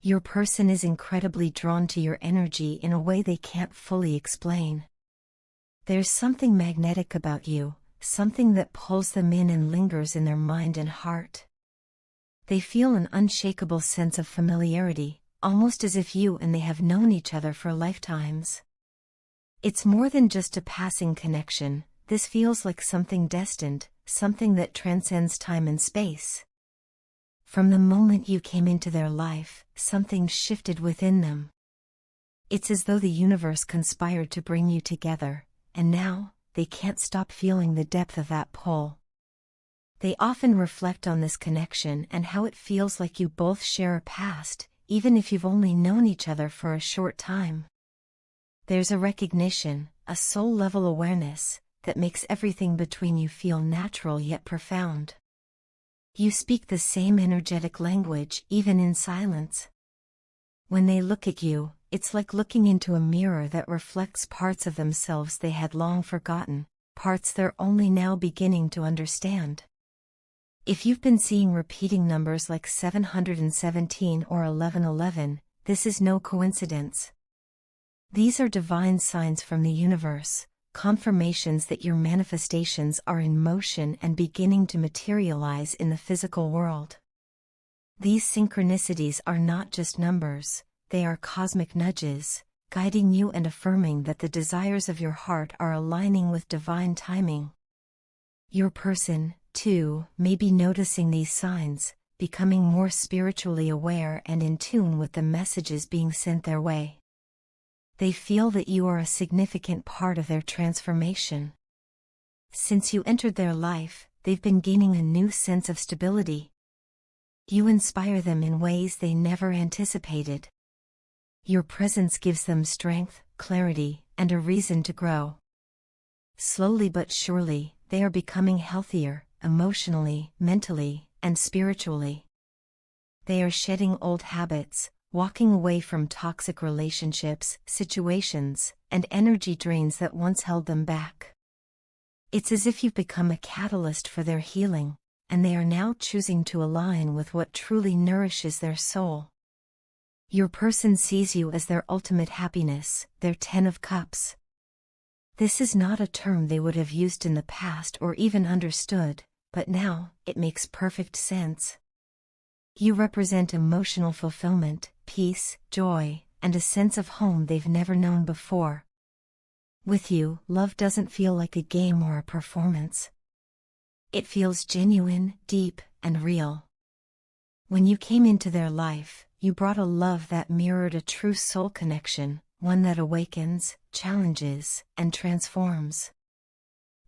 Your person is incredibly drawn to your energy in a way they can't fully explain. There's something magnetic about you, something that pulls them in and lingers in their mind and heart. They feel an unshakable sense of familiarity, almost as if you and they have known each other for lifetimes. It's more than just a passing connection. This feels like something destined, something that transcends time and space. From the moment you came into their life, something shifted within them. It's as though the universe conspired to bring you together, and now, they can't stop feeling the depth of that pull. They often reflect on this connection and how it feels like you both share a past, even if you've only known each other for a short time. There's a recognition, a soul-level awareness, that makes everything between you feel natural yet profound. You speak the same energetic language even in silence. When they look at you, it's like looking into a mirror that reflects parts of themselves they had long forgotten, parts they're only now beginning to understand. If you've been seeing repeating numbers like 717 or 1111, this is no coincidence. These are divine signs from the universe, confirmations that your manifestations are in motion and beginning to materialize in the physical world. These synchronicities are not just numbers, they are cosmic nudges, guiding you and affirming that the desires of your heart are aligning with divine timing. Your person, too, may be noticing these signs, becoming more spiritually aware and in tune with the messages being sent their way. They feel that you are a significant part of their transformation. Since you entered their life, they've been gaining a new sense of stability. You inspire them in ways they never anticipated. Your presence gives them strength, clarity, and a reason to grow. Slowly but surely, they are becoming healthier, emotionally, mentally, and spiritually. They are shedding old habits, walking away from toxic relationships, situations, and energy drains that once held them back. It's as if you've become a catalyst for their healing, and they are now choosing to align with what truly nourishes their soul. Your person sees you as their ultimate happiness, their 10 of Cups. This is not a term they would have used in the past or even understood, but now, it makes perfect sense. You represent emotional fulfillment, peace, joy, and a sense of home they've never known before. With you, love doesn't feel like a game or a performance. It feels genuine, deep, and real. When you came into their life, you brought a love that mirrored a true soul connection, one that awakens, challenges, and transforms.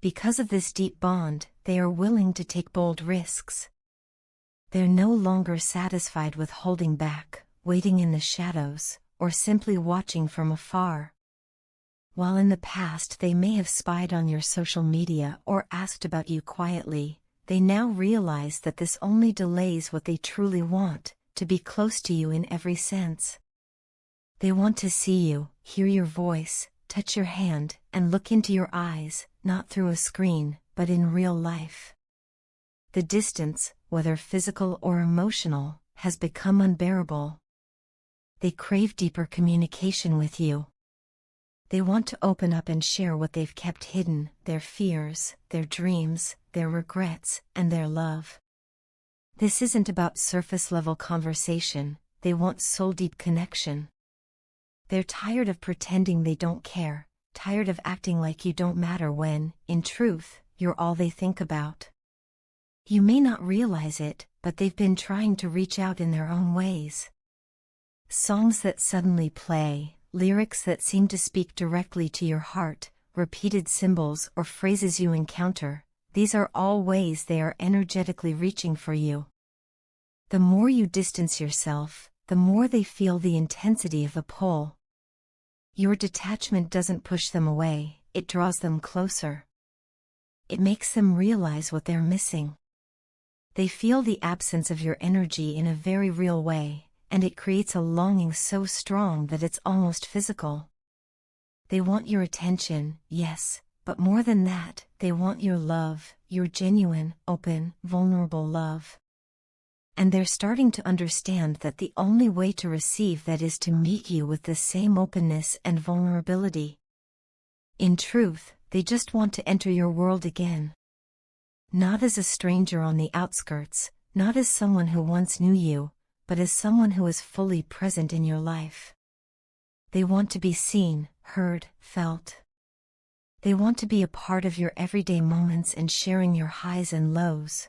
Because of this deep bond, they are willing to take bold risks. They're no longer satisfied with holding back, waiting in the shadows, or simply watching from afar. While in the past they may have spied on your social media or asked about you quietly, they now realize that this only delays what they truly want, to be close to you in every sense. They want to see you, hear your voice, touch your hand, and look into your eyes, not through a screen, but in real life. The distance, whether physical or emotional, has become unbearable. They crave deeper communication with you. They want to open up and share what they've kept hidden, their fears, their dreams, their regrets, and their love. This isn't about surface-level conversation, they want soul-deep connection. They're tired of pretending they don't care, tired of acting like you don't matter when, in truth, you're all they think about. You may not realize it, but they've been trying to reach out in their own ways. Songs that suddenly play, lyrics that seem to speak directly to your heart, repeated symbols or phrases you encounter, these are all ways they are energetically reaching for you. The more you distance yourself, the more they feel the intensity of the pull. Your detachment doesn't push them away, it draws them closer. It makes them realize what they're missing. They feel the absence of your energy in a very real way, and it creates a longing so strong that it's almost physical. They want your attention, yes, but more than that, they want your love, your genuine, open, vulnerable love. And they're starting to understand that the only way to receive that is to meet you with the same openness and vulnerability. In truth, they just want to enter your world again. Not as a stranger on the outskirts, not as someone who once knew you, but as someone who is fully present in your life. They want to be seen, heard, felt. They want to be a part of your everyday moments and sharing your highs and lows.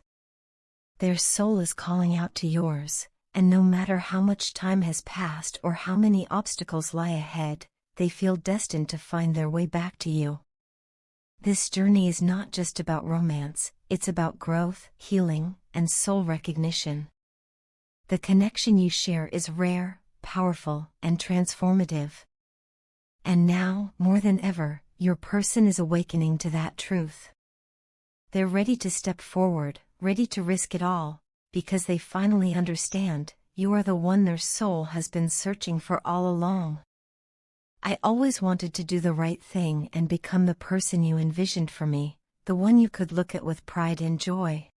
Their soul is calling out to yours, and no matter how much time has passed or how many obstacles lie ahead, they feel destined to find their way back to you. This journey is not just about romance, it's about growth, healing, and soul recognition. The connection you share is rare, powerful, and transformative. And now, more than ever, your person is awakening to that truth. They're ready to step forward, ready to risk it all, because they finally understand, you are the one their soul has been searching for all along. I always wanted to do the right thing and become the person you envisioned for me, the one you could look at with pride and joy.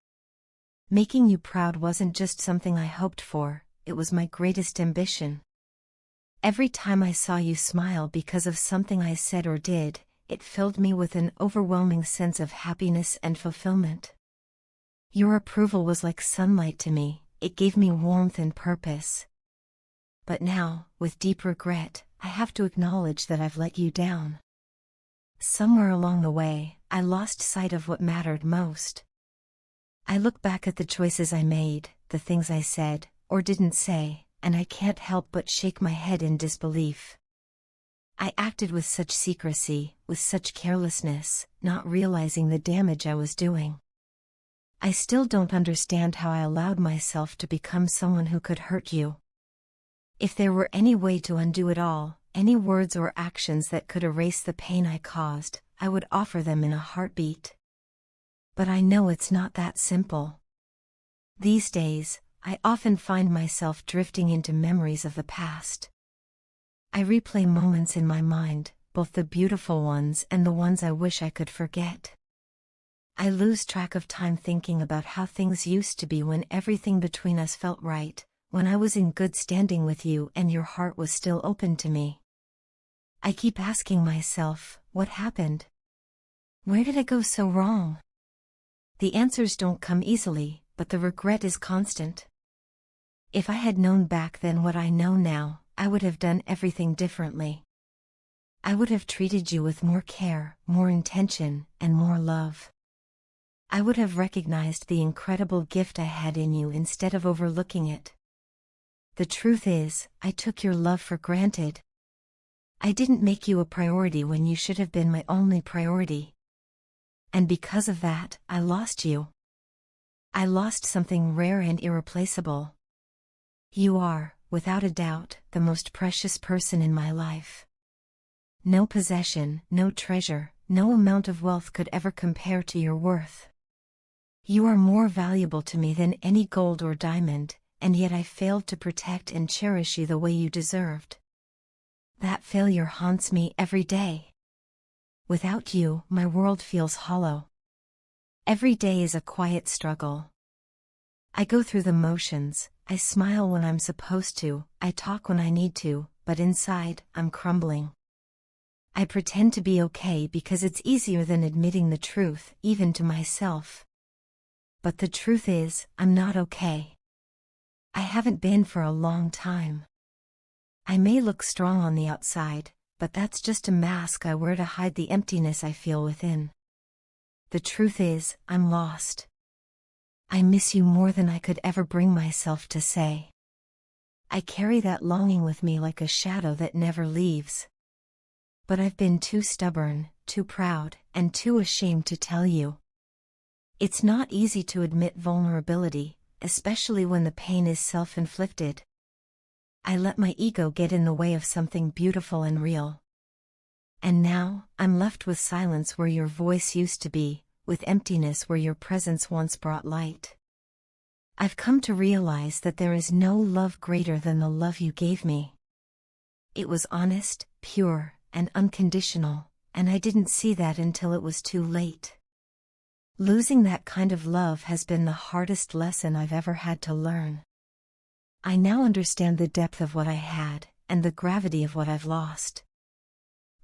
Making you proud wasn't just something I hoped for, it was my greatest ambition. Every time I saw you smile because of something I said or did, it filled me with an overwhelming sense of happiness and fulfillment. Your approval was like sunlight to me, it gave me warmth and purpose. But now, with deep regret, I have to acknowledge that I've let you down. Somewhere along the way, I lost sight of what mattered most. I look back at the choices I made, the things I said, or didn't say, and I can't help but shake my head in disbelief. I acted with such secrecy, with such carelessness, not realizing the damage I was doing. I still don't understand how I allowed myself to become someone who could hurt you. If there were any way to undo it all, any words or actions that could erase the pain I caused, I would offer them in a heartbeat. But I know it's not that simple. These days, I often find myself drifting into memories of the past. I replay moments in my mind, both the beautiful ones and the ones I wish I could forget. I lose track of time thinking about how things used to be when everything between us felt right, when I was in good standing with you and your heart was still open to me. I keep asking myself, what happened? Where did I go so wrong? The answers don't come easily, but the regret is constant. If I had known back then what I know now, I would have done everything differently. I would have treated you with more care, more intention, and more love. I would have recognized the incredible gift I had in you instead of overlooking it. The truth is, I took your love for granted. I didn't make you a priority when you should have been my only priority. And because of that, I lost you. I lost something rare and irreplaceable. You are, without a doubt, the most precious person in my life. No possession, no treasure, no amount of wealth could ever compare to your worth. You are more valuable to me than any gold or diamond, and yet I failed to protect and cherish you the way you deserved. That failure haunts me every day. Without you, my world feels hollow. Every day is a quiet struggle. I go through the motions, I smile when I'm supposed to, I talk when I need to, but inside, I'm crumbling. I pretend to be okay because it's easier than admitting the truth, even to myself. But the truth is, I'm not okay. I haven't been for a long time. I may look strong on the outside, but that's just a mask I wear to hide the emptiness I feel within. The truth is, I'm lost. I miss you more than I could ever bring myself to say. I carry that longing with me like a shadow that never leaves. But I've been too stubborn, too proud, and too ashamed to tell you. It's not easy to admit vulnerability, especially when the pain is self-inflicted. I let my ego get in the way of something beautiful and real. And now, I'm left with silence where your voice used to be, with emptiness where your presence once brought light. I've come to realize that there is no love greater than the love you gave me. It was honest, pure, and unconditional, and I didn't see that until it was too late. Losing that kind of love has been the hardest lesson I've ever had to learn. I now understand the depth of what I had, and the gravity of what I've lost.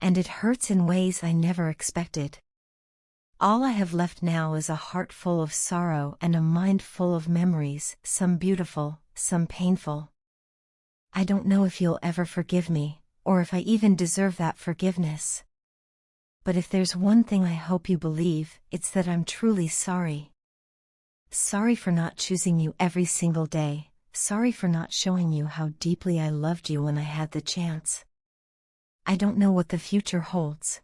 And it hurts in ways I never expected. All I have left now is a heart full of sorrow and a mind full of memories, some beautiful, some painful. I don't know if you'll ever forgive me, or if I even deserve that forgiveness. But if there's one thing I hope you believe, it's that I'm truly sorry. Sorry for not choosing you every single day, sorry for not showing you how deeply I loved you when I had the chance. I don't know what the future holds.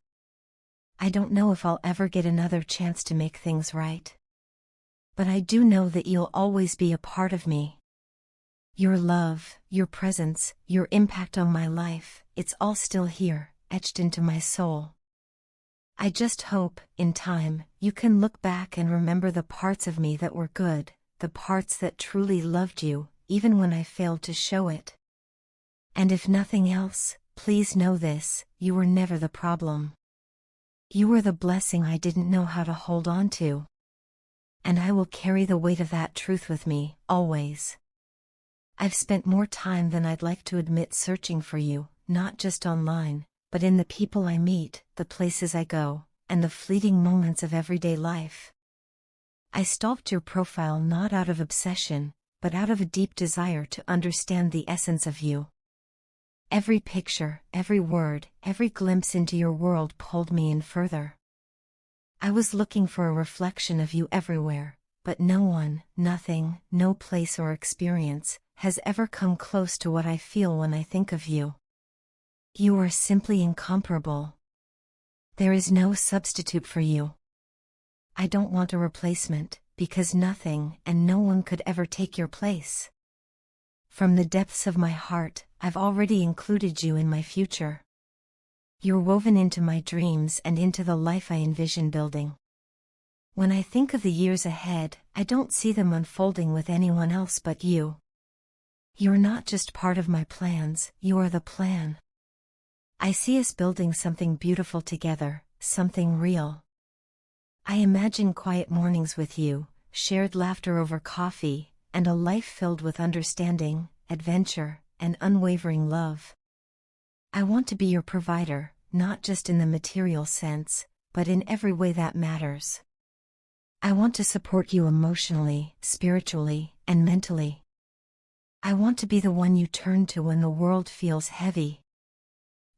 I don't know if I'll ever get another chance to make things right. But I do know that you'll always be a part of me. Your love, your presence, your impact on my life, it's all still here, etched into my soul. I just hope, in time, you can look back and remember the parts of me that were good, the parts that truly loved you, even when I failed to show it. And if nothing else, please know this, you were never the problem. You were the blessing I didn't know how to hold on to. And I will carry the weight of that truth with me, always. I've spent more time than I'd like to admit searching for you, not just online, but in the people I meet, the places I go, and the fleeting moments of everyday life. I stalked your profile not out of obsession, but out of a deep desire to understand the essence of you. Every picture, every word, every glimpse into your world pulled me in further. I was looking for a reflection of you everywhere, but no one, nothing, no place or experience, has ever come close to what I feel when I think of you. You are simply incomparable. There is no substitute for you. I don't want a replacement, because nothing and no one could ever take your place. From the depths of my heart, I've already included you in my future. You're woven into my dreams and into the life I envision building. When I think of the years ahead, I don't see them unfolding with anyone else but you. You're not just part of my plans, you are the plan. I see us building something beautiful together, something real. I imagine quiet mornings with you, shared laughter over coffee, and a life filled with understanding, adventure, and unwavering love. I want to be your provider, not just in the material sense, but in every way that matters. I want to support you emotionally, spiritually, and mentally. I want to be the one you turn to when the world feels heavy.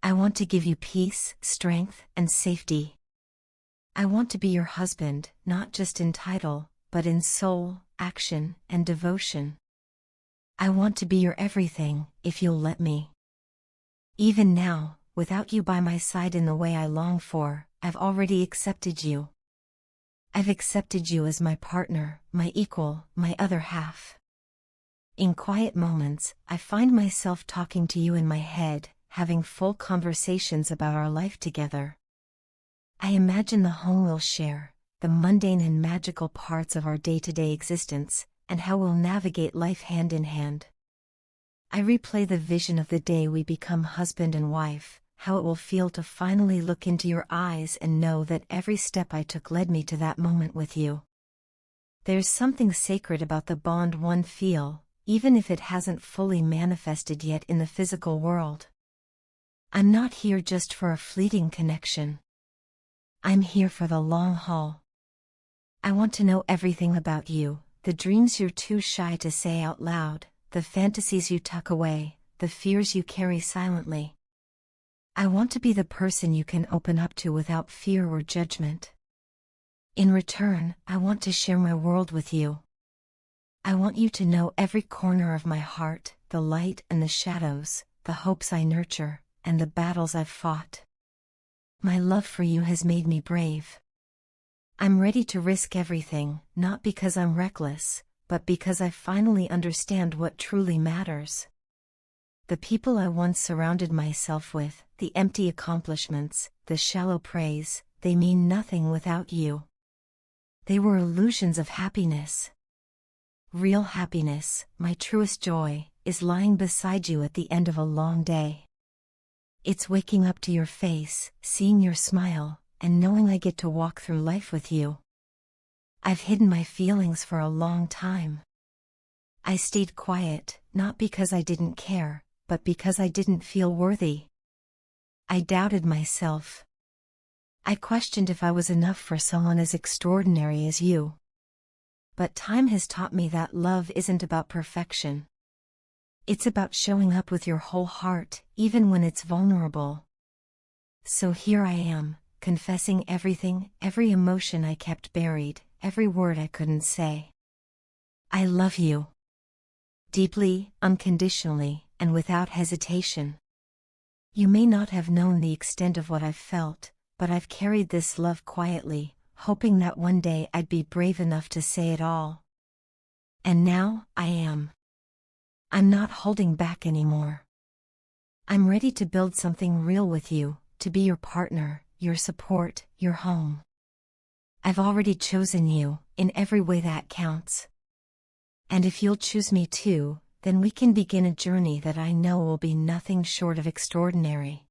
I want to give you peace, strength, and safety. I want to be your husband, not just in title, but in soul, action, and devotion. I want to be your everything, if you'll let me. Even now, without you by my side in the way I long for, I've already accepted you. I've accepted you as my partner, my equal, my other half. In quiet moments, I find myself talking to you in my head, having full conversations about our life together. I imagine the home we'll share, the mundane and magical parts of our day-to-day existence, and how we'll navigate life hand in hand. I replay the vision of the day we become husband and wife, how it will feel to finally look into your eyes and know that every step I took led me to that moment with you. There's something sacred about the bond one feels, even if it hasn't fully manifested yet in the physical world. I'm not here just for a fleeting connection. I'm here for the long haul. I want to know everything about you, the dreams you're too shy to say out loud, the fantasies you tuck away, the fears you carry silently. I want to be the person you can open up to without fear or judgment. In return, I want to share my world with you. I want you to know every corner of my heart, the light and the shadows, the hopes I nurture, and the battles I've fought. My love for you has made me brave. I'm ready to risk everything, not because I'm reckless, but because I finally understand what truly matters. The people I once surrounded myself with, the empty accomplishments, the shallow praise, they mean nothing without you. They were illusions of happiness. Real happiness, my truest joy, is lying beside you at the end of a long day. It's waking up to your face, seeing your smile, and knowing I get to walk through life with you. I've hidden my feelings for a long time. I stayed quiet, not because I didn't care, but because I didn't feel worthy. I doubted myself. I questioned if I was enough for someone as extraordinary as you. But time has taught me that love isn't about perfection. It's about showing up with your whole heart, even when it's vulnerable. So here I am, confessing everything, every emotion I kept buried, every word I couldn't say. I love you. Deeply, unconditionally, and without hesitation. You may not have known the extent of what I've felt, but I've carried this love quietly, hoping that one day I'd be brave enough to say it all. And now, I am. I'm not holding back anymore. I'm ready to build something real with you, to be your partner, your support, your home. I've already chosen you, in every way that counts. And if you'll choose me too, then we can begin a journey that I know will be nothing short of extraordinary.